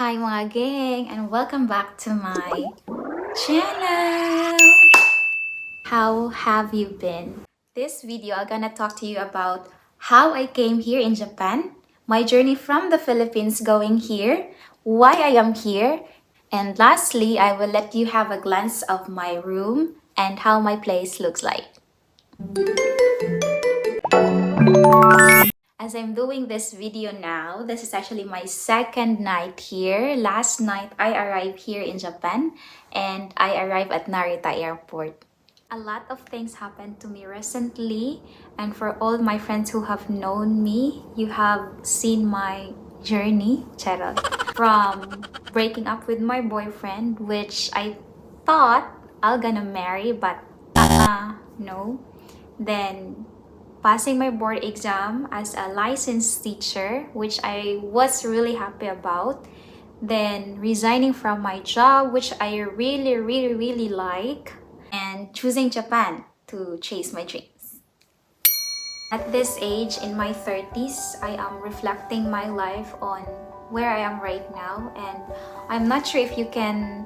Hi mga gang, and welcome back to my channel. How have you been? This video I'm gonna talk to you about how I came here in Japan, my journey from the Philippines going here, why I am here, and lastly I will let you have a glance of my room and how my place looks like. As I'm doing this video now, this is actually my second night here. Last night, I arrived here in Japan and I arrived at Narita Airport. A lot of things happened to me recently, and for all my friends who have known me, you have seen my journey, Cheryl, from breaking up with my boyfriend, which I thought I'll gonna marry, but no. Then passing my board exam as a licensed teacher, which I was really happy about. Then resigning from my job, which I really like, and choosing Japan to chase my dreams. At this age, in my 30s, I am reflecting my life on where I am right now, and I'm not sure if you can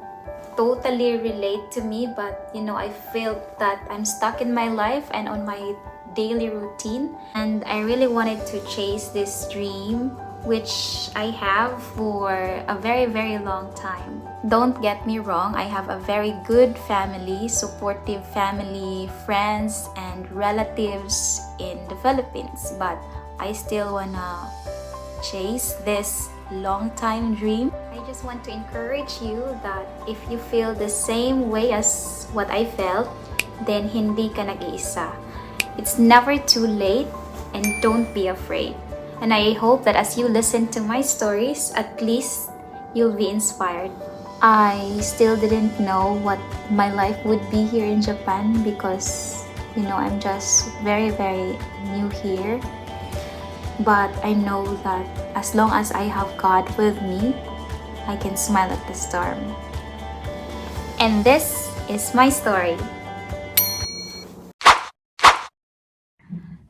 totally relate to me, but I felt that I'm stuck in my life and on my daily routine, and I really wanted to chase this dream which I have for a very long time. Don't get me wrong, I have a very good family, supportive family, friends and relatives in the Philippines, but I still wanna chase this long time dream. I just want to encourage you that if you feel the same way as what I felt, then hindi ka nag-iisa. It's never too late, and don't be afraid. And I hope that as you listen to my stories, at least you'll be inspired. I still didn't know what my life would be here in Japan because, I'm just very new here. But I know that as long as I have God with me, I can smile at the storm. And this is my story.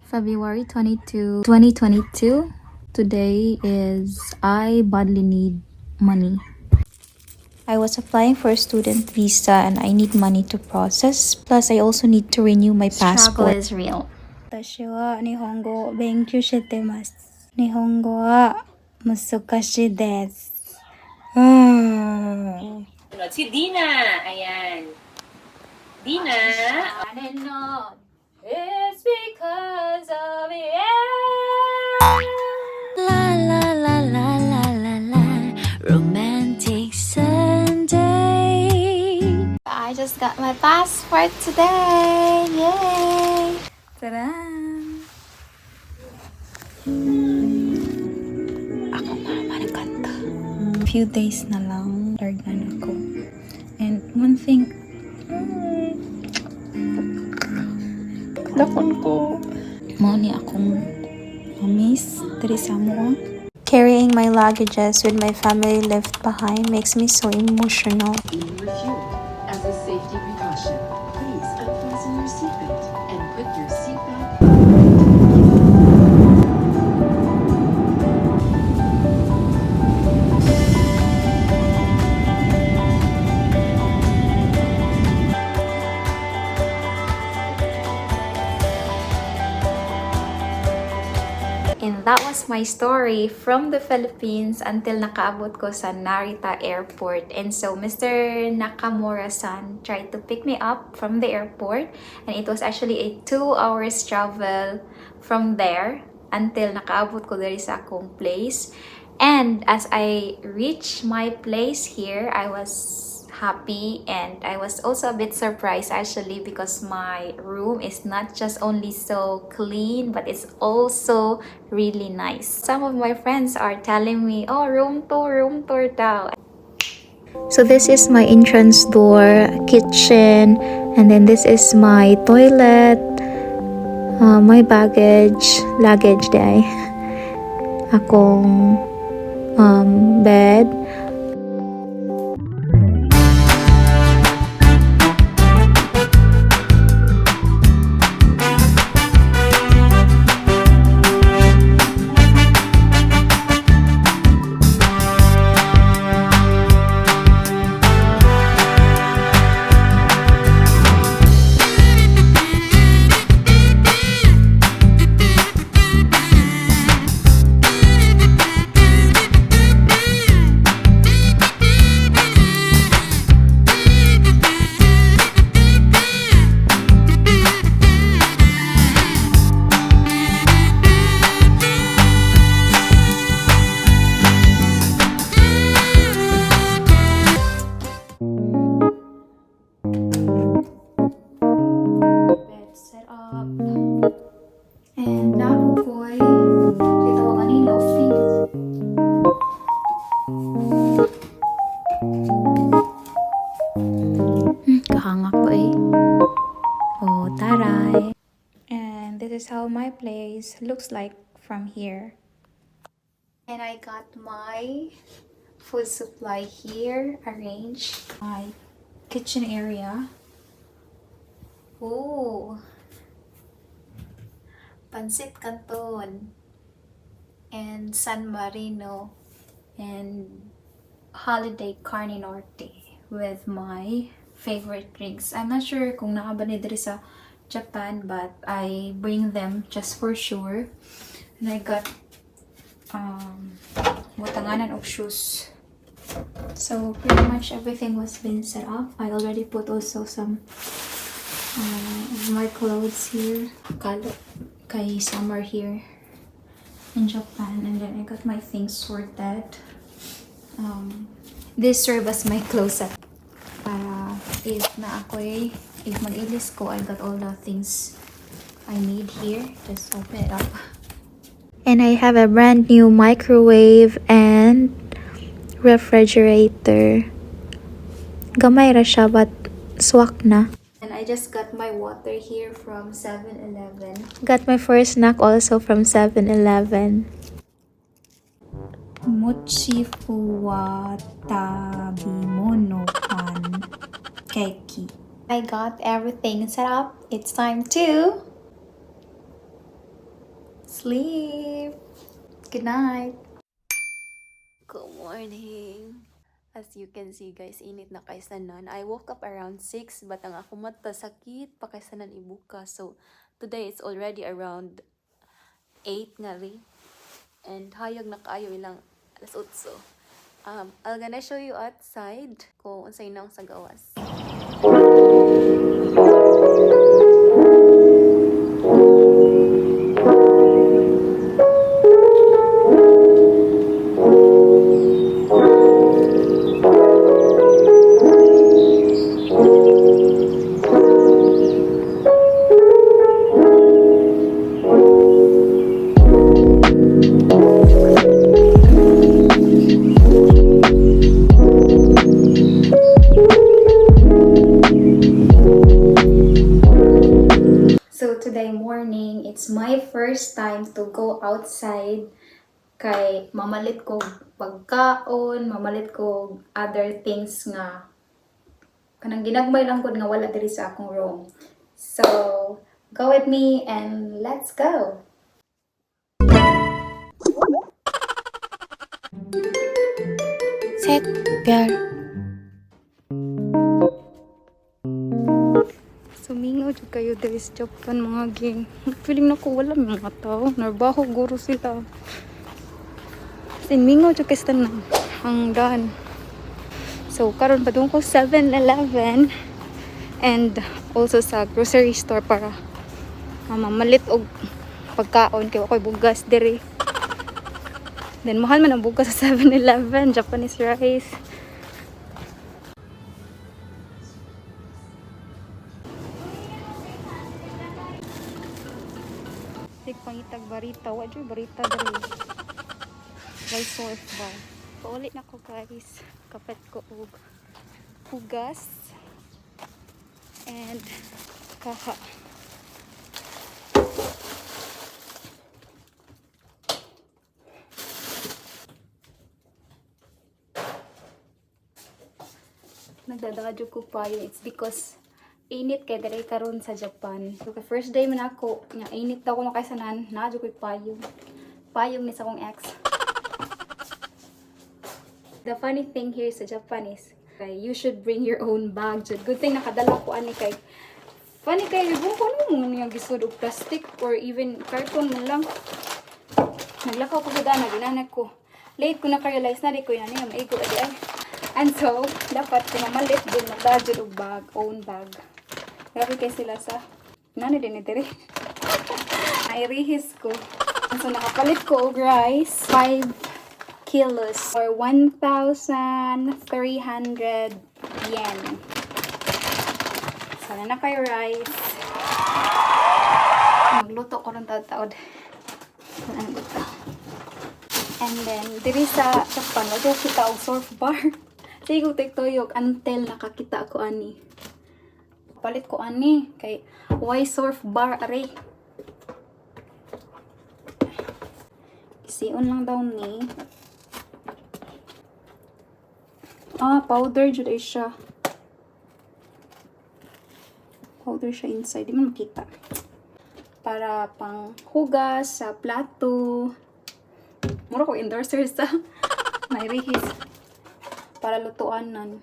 February 22, 2022. Today is I badly need money. I was applying for a student visa and I need money to process. Plus, I also need to renew my passport. Struggle is real. 私は日本語を勉強してます。日本語は難しいです。Si Dina. Ayan. Dina. It's because of you. La la la la la la la, romantic Sunday. I just got my passport today. Yay! Ta-da! Ako nga managkanta. Few days na lang, organ ako. And one thing, lakon ko. Mao ni akong miss diri sa mo. Carrying my luggages with my family left behind makes me so emotional. Being refueled. As a safety precaution, please unfasten your seatbelt and put your seatbelt. And that was my story from the Philippines until nakaabot ko sa Narita Airport. And so Mr. Nakamura-san tried to pick me up from the airport, and it was actually a 2 hours travel from there until nakaabot ko diri sa akong place. And as I reached my place here, I was happy, and I was also a bit surprised actually because my room is not just only so clean, but it's also really nice. Some of my friends are telling me, oh, room tour daw. So this is my entrance door, kitchen, and then this is my toilet, my luggage day, akong bed. is how my place looks like from here. And I got my food supply here arranged. My kitchen area. Ooh, pancit canton and San Marino and holiday carne norte with my favorite drinks. I'm not sure kung nakabali diri sa Japan, but I bring them just for sure. And I got watanganan of shoes. So pretty much everything was been set up. I already put also some of my clothes here. Kay summer here in Japan, and then I got my things sorted. This serve as my closet para if mag-ilis ko, I got all the things I need here. Just open it up. And I have a brand new microwave and refrigerator. Gamay ra siya but swak na. And I just got my water here from 7-Eleven. Got my first snack also from 7-Eleven. Mochi fuwa tabimono pan keki. I got everything set up. It's time to sleep. Good night. Good morning. As you can see guys, init na kay sanan. I woke up around 6 but ang ako mata sakit pa kay sanan ibuka. So today it's already around 8 nga rin. And hayag na kaayo ilang alas 8. I'm gonna show you outside kung unsay nang sa gawas. So today morning, it's my first time to go outside. Kay mamalit ko pagkaon, mamalit ko other things nga kanang ginagmay lang ko nga wala diri sa akong room. So go with me and let's go. Set 별. Sumingaw jud kayo diri sa Japan mga ging. Feeling na ko wala mga tao. Narbaho guro sila. Mingaw jud kay sa tanang hanggan. So karon padung ko 7-Eleven and also sa grocery store para mamalit og pagkaon kay ako'y bugas diri. Then mahal man ang bugas sa 7-Eleven, Japanese rice. Pangitag barita, wadyo barita dali. Rice source ba? Paulit na ko guys. Kapit ko og hugas and kaha. Nagdadadyo ko pa yun. It's because init kay diri karon sa Japan. So the first day man ako, nya init daw ko na kay sanan, nadyo ko payong. Payong ni sa akong ex. The funny thing here sa Japan is, you should bring your own bag. Good thing nakadala ko ani kay funny kay ibon ko ano mo niya gisud og plastic or even carton man lang. Naglakaw ko gud na ginanak ko. Late ko na ka-realize na di ko yan niya maigo adi ay. And so, dapat kumamalit din magdadyo og bag, own bag. Grabe kay sila sa nani din diri. Ay rehis ko. So nakapalit ko og rice 5 kilos or 1,300 yen. Sana na kay rice. Magluto ko rin taod. Ano ito? And then, diri sa Japan, wala kita og surf bar. Sige ko tiktoyok until nakakita ko ani. Palit ko ani kay why surf bar are. Siun lang daw ni. Powder jud ay siya. Powder siya inside. Di mo makita. Para pang hugas sa plato. Mura ko endorser sa may rehis. Para lutuanan.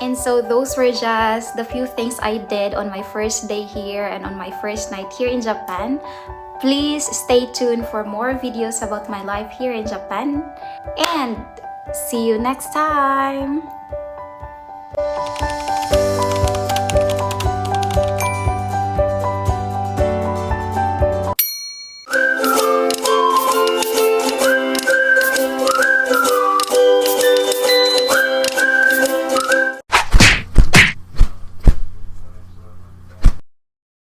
And so those were just the few things I did on my first day here and on my first night here in Japan. Please stay tuned for more videos about my life here in Japan. And see you next time!